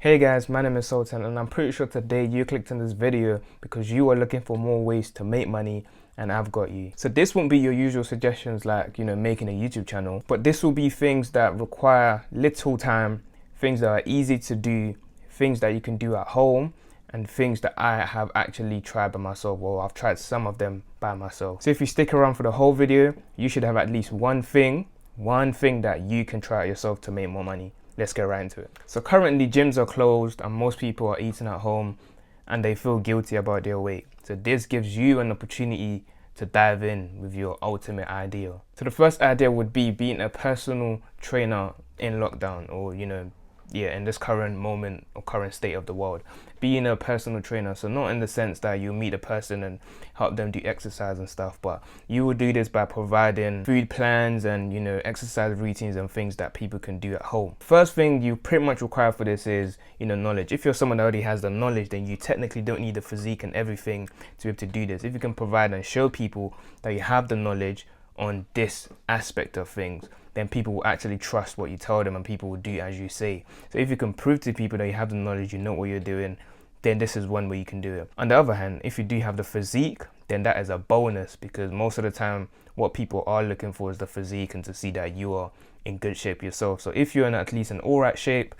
Hey guys, my name is Sultan and I'm pretty sure today you clicked on this video because you are looking for more ways to make money and I've got you. So this won't be your usual suggestions like, making a YouTube channel, but this will be things that require little time, things that are easy to do, things that you can do at home, and things that I have actually tried by myself, or I've tried some of them by myself. So if you stick around for the whole video, you should have at least one thing that you can try yourself to make more money. Let's get right into it. So currently gyms are closed and most people are eating at home and they feel guilty about their weight. So this gives you an opportunity to dive in with your ultimate idea. So the first idea would be being a personal trainer in lockdown, or in this current moment or current state of the world, being a personal trainer. So not in the sense that you meet a person and help them do exercise and stuff, but you will do this by providing food plans and exercise routines and things that people can do at home. First thing you pretty much require for this is knowledge. If you're someone that already has the knowledge, then you technically don't need the physique and everything to be able to do this. If you can provide and show people that you have the knowledge on this aspect of things, then people will actually trust what you tell them and people will do as you say. So if you can prove to people that you have the knowledge, you know what you're doing, then this is one way you can do it. On the other hand, if you do have the physique, then that is a bonus, because most of the time what people are looking for is the physique and to see that you are in good shape yourself. So if you're in at least an alright shape,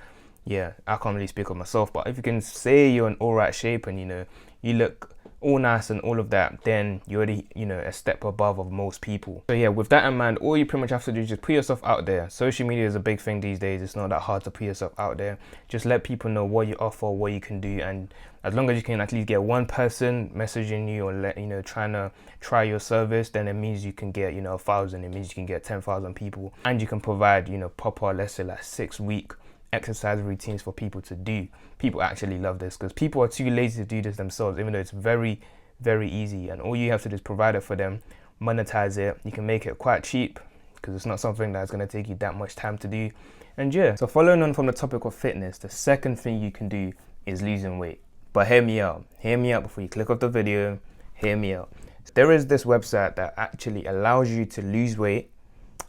yeah, I can't really speak on myself, but if you can say you're in alright shape and you look all nice and all of that, then you're already a step above of most people. So yeah, with that in mind, all you pretty much have to do is just put yourself out there. Social media is a big thing these days. It's not that hard to put yourself out there. Just let people know what you offer, what you can do, and as long as you can at least get one person messaging you or trying to try your service, then it means you can get 1,000. It means you can get 10,000 people, and you can provide proper, let's say like 6-week exercise routines for people to do. People actually love this because people are too lazy to do this themselves, even though it's very, very easy, and all you have to do is provide it for them, monetize it. You can make it quite cheap because it's not something that's going to take you that much time to do. And yeah, so following on from the topic of fitness, the second thing you can do is losing weight. But hear me out before you click off the video. Hear me out. There is this website that actually allows you to lose weight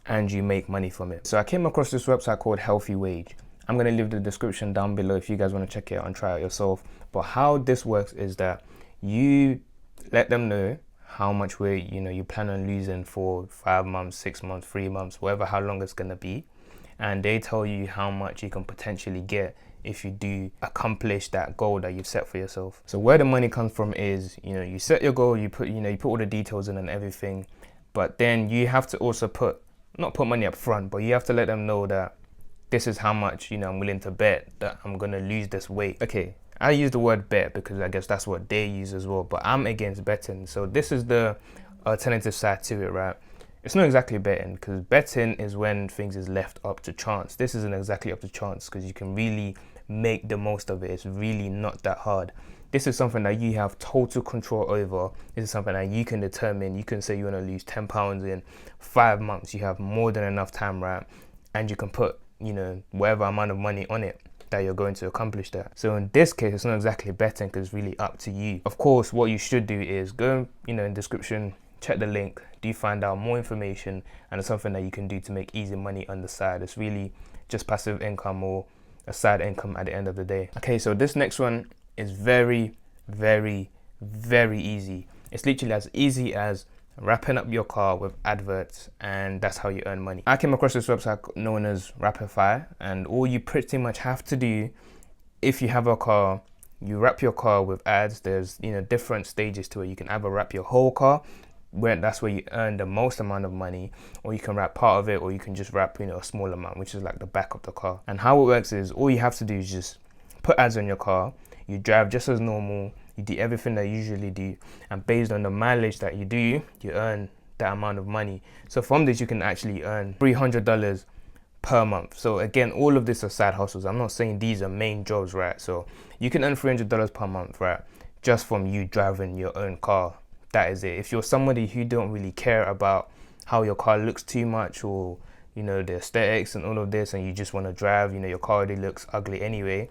and you make money from it. So I came across this website called Healthy Wage. I'm going to leave the description down below if you guys want to check it out and try it yourself. But how this works is that you let them know how much weight you plan on losing for 5 months, 6 months, 3 months, whatever, how long it's going to be, and they tell you how much you can potentially get if you do accomplish that goal that you've set for yourself. So where the money comes from is you set your goal, you put all the details in and everything, but then you have to also not put money up front, but you have to let them know that this is how much I'm willing to bet that I'm gonna lose this weight. Okay, I use the word bet because I guess that's what they use as well, but I'm against betting. So this is the alternative side to it, right? It's not exactly betting, because betting is when things is left up to chance. This isn't exactly up to chance because you can really make the most of it. It's really not that hard. This is something that you have total control over. This is something that you can determine. You can say you want to lose 10 pounds in 5 months. You have more than enough time, right? And you can put whatever amount of money on it that you're going to accomplish that. So in this case, it's not exactly betting because it's really up to you. Of course, what you should do is go in description, check the link, do find out more information, and it's something that you can do to make easy money on the side. It's really just passive income or a side income at the end of the day. Okay, so this next one is very, very, very easy. It's literally as easy as wrapping up your car with adverts, and that's how you earn money. I came across this website known as Rapify, and all you pretty much have to do, if you have a car, you wrap your car with ads. There's different stages to it. You can either wrap your whole car, that's where you earn the most amount of money, or you can wrap part of it, or you can just wrap a small amount, which is like the back of the car. And how it works is all you have to do is just put ads on your car, you drive just as normal, you do everything that you usually do, and based on the mileage that you do, you earn that amount of money. So from this you can actually earn $300 per month. So again, all of this are side hustles. I'm not saying these are main jobs, right? So you can earn $300 per month, right, just from you driving your own car. That is it. If you're somebody who don't really care about how your car looks too much, or the aesthetics and all of this, and you just want to drive, your car already looks ugly anyway,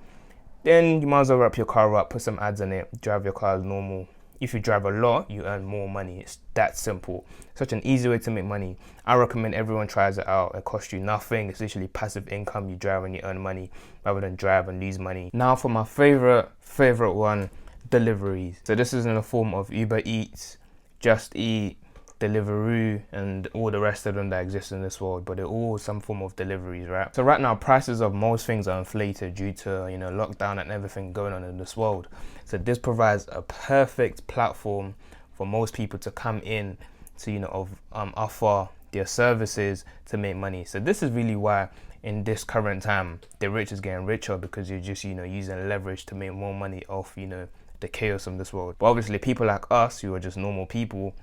then you might as well wrap your car up, put some ads on it, drive your car as normal, if you drive a lot, you earn more money. It's that simple. Such an easy way to make money. I recommend everyone tries it out. It costs you nothing. It's literally passive income. You drive and you earn money rather than drive and lose money. Now for my favorite one, Deliveries. So this is in the form of Uber Eats, Just Eat, Deliveroo, and all the rest of them that exist in this world, but they're all some form of deliveries, right? So right now, prices of most things are inflated due to, you know, lockdown and everything going on in this world. So this provides a perfect platform for most people to come in to, you know, offer their services to make money. So this is really why in this current time, the rich is getting richer, because you're just, you know, using leverage to make more money off, you know, the chaos of this world. But obviously people like us who are just normal people,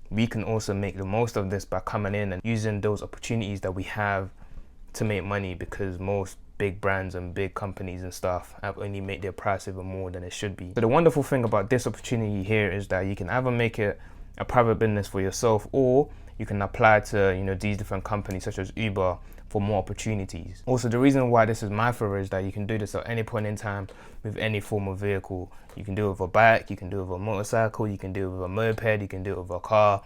we can also make the most of this by coming in and using those opportunities that we have to make money, because most big brands and big companies and stuff have only made their price even more than it should be. So the wonderful thing about this opportunity here is that you can either make it a private business for yourself, or you can apply to, you know, these different companies such as Uber for more opportunities. Also, the reason why this is my favorite is that you can do this at any point in time with any form of vehicle. You can do it with a bike, you can do it with a motorcycle, you can do it with a moped, you can do it with a car,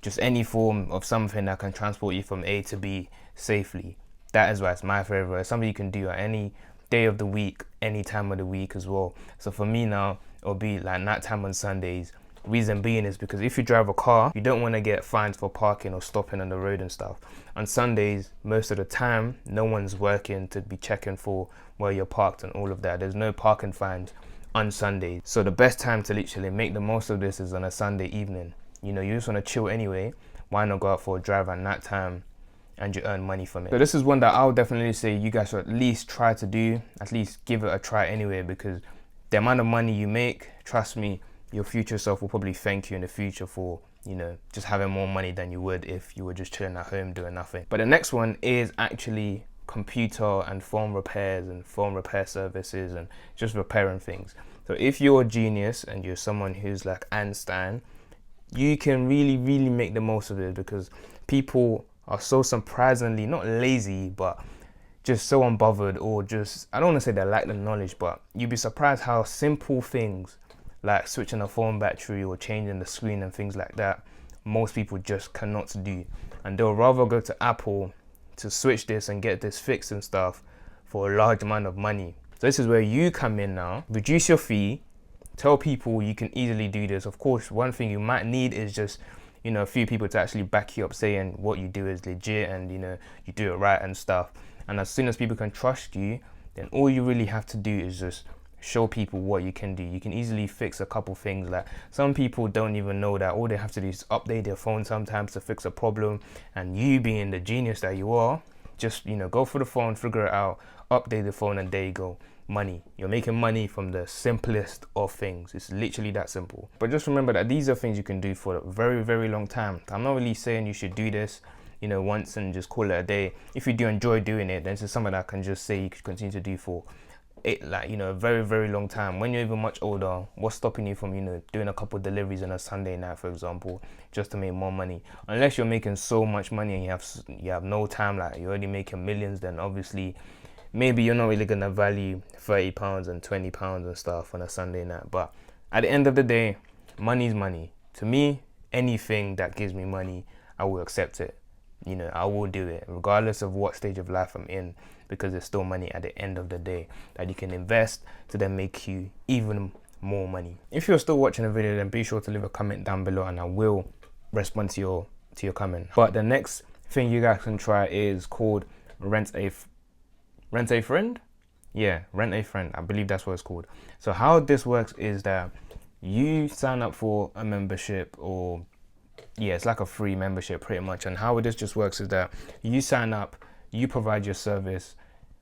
just any form of something that can transport you from A to B safely. That is why it's my favorite. It's something you can do at any day of the week, any time of the week as well. So for me now, it'll be like nighttime on Sundays. Reason being is because if you drive a car, you don't want to get fined for parking or stopping on the road and stuff. On Sundays, most of the time, no one's working to be checking for where you're parked and all of that. There's no parking fines on Sundays. So the best time to literally make the most of this is on a Sunday evening. You know, you just want to chill anyway. Why not go out for a drive at night time and you earn money from it? So this is one that I would definitely say you guys should at least try to do, at least give it a try anyway, because the amount of money you make, trust me, your future self will probably thank you in the future for, you know, just having more money than you would if you were just chilling at home doing nothing. But the next one is actually computer and phone repairs and phone repair services and just repairing things. So if you're a genius and you're someone who's like Einstein, you can really make the most of it, because people are so surprisingly not lazy, but just so unbothered, or just, I don't want to say they lack the knowledge, but you'd be surprised how simple things like switching a phone battery or changing the screen and things like that, most people just cannot do. And they'll rather go to Apple to switch this and get this fixed and stuff for a large amount of money. So this is where you come in now, reduce your fee, tell people you can easily do this. Of course, one thing you might need is just, you know, a few people to actually back you up saying what you do is legit and, you know, you do it right and stuff. And as soon as people can trust you, then all you really have to do is just show people what you can do. You can easily fix a couple things. Like some people don't even know that all they have to do is update their phone sometimes to fix a problem, and you being the genius that you are, just, you know, go for the phone, figure it out, update the phone, and there you go. Money. You're making money from the simplest of things. It's literally that simple. But just remember that these are things you can do for a very long time. I'm not really saying you should do this, you know, once and just call it a day. If you do enjoy doing it, then it's something that I can just say you could continue to do for it, like, you know, a very long time. When you're even much older, what's stopping you from, you know, doing a couple of deliveries on a Sunday night, for example, just to make more money? Unless you're making so much money and you have no time, like you're already making millions, then obviously maybe you're not really gonna value £30 and £20 and stuff on a Sunday night. But at the end of the day, money's money. To me, anything that gives me money, I will accept it. You know, I will do it regardless of what stage of life I'm in, because it's still money at the end of the day that you can invest to then make you even more money. If you're still watching the video, then be sure to leave a comment down below and I will respond to your comment. But the next thing you guys can try is called rent a friend. Yeah, rent a friend. I believe that's what it's called. So how this works is that you sign up for a membership, or yeah, it's like a free membership pretty much. And how this just works is that you sign up, you provide your service.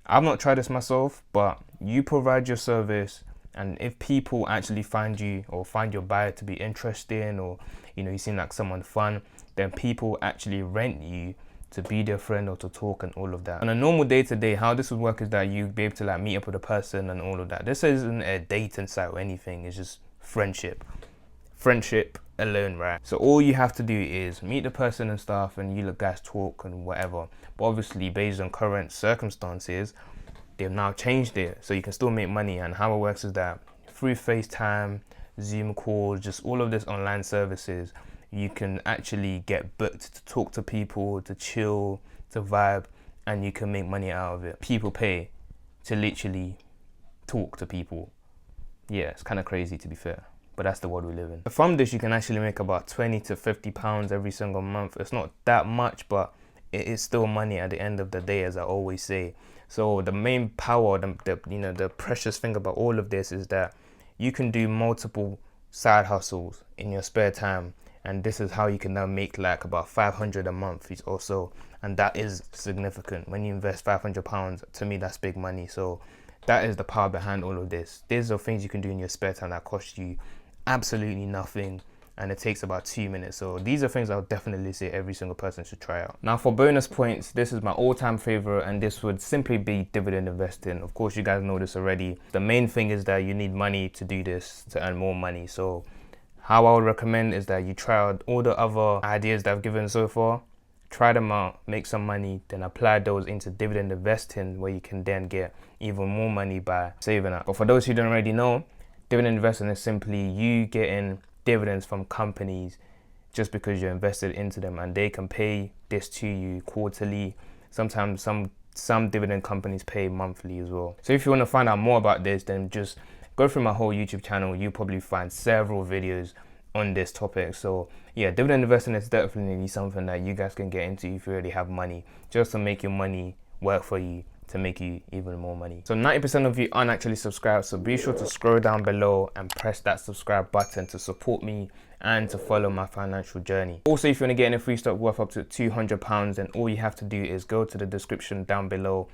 I've not tried this myself, but you provide your service, and if people actually find you or find your buyer to be interesting, or, you know, you seem like someone fun, then people actually rent you to be their friend or to talk and all of that. On a normal day-to-day, how this would work is that you'd be able to like meet up with a person and all of that. This isn't a dating site or anything, it's just friendship alone, right? So all you have to do is meet the person and stuff, and you guys talk and whatever. But obviously, based on current circumstances, they've now changed it so you can still make money. And how it works is that through FaceTime, Zoom calls, just all of this online services. You can actually get booked to talk to people, to chill, to vibe, and you can make money out of it. People pay to literally talk to people. Yeah, it's kind of crazy to be fair, but that's the world we live in. From this, you can actually make about 20 to 50 pounds every single month. It's not that much, but it is still money at the end of the day, as I always say. So the main power, the precious thing about all of this is that you can do multiple side hustles in your spare time, and this is how you can now make like about 500 a month or so, and that is significant. When you invest 500 pounds, to me that's big money. So that is the power behind all of this. These are things you can do in your spare time that cost you absolutely nothing, and it takes about 2 minutes. So these are things I would definitely say every single person should try out. Now for bonus points, this is my all-time favorite, and this would simply be dividend investing. Of course, you guys know this already. The main thing is that you need money to do this, to earn more money. So how I would recommend is that you try out all the other ideas that I've given so far, try them out, make some money, then apply those into dividend investing, where you can then get even more money by saving up. But for those who don't already know, dividend investing is simply you getting dividends from companies just because you're invested into them, and they can pay this to you quarterly. Sometimes some dividend companies pay monthly as well. So if you want to find out more about this, then just go through my whole YouTube channel. You'll probably find several videos on this topic. So yeah, dividend investing is definitely something that you guys can get into if you already have money, just to make your money work for you, to make you even more money. So 90% of you aren't actually subscribed, so be sure to scroll down below and press that subscribe button to support me and to follow my financial journey. Also, if you want to get any free stock worth up to £200, then all you have to do is go to the description down below,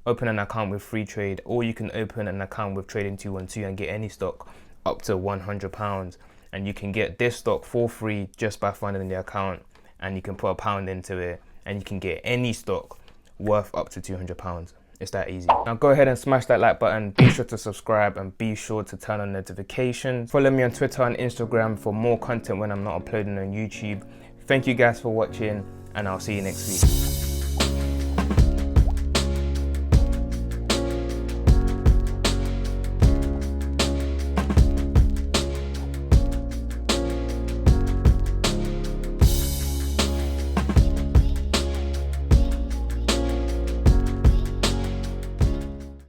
open an account with FreeTrade, or you can open an account with Trading 212 and get any stock up to £100, and you can get this stock for free just by funding the account, and you can put £1 into it and you can get any stock worth up to £200. It's that easy. Now go ahead and smash that like button, be sure to subscribe, and be sure to turn on notifications. Follow me on Twitter and Instagram for more content when I'm not uploading on YouTube. Thank you guys for watching, and I'll see you next week.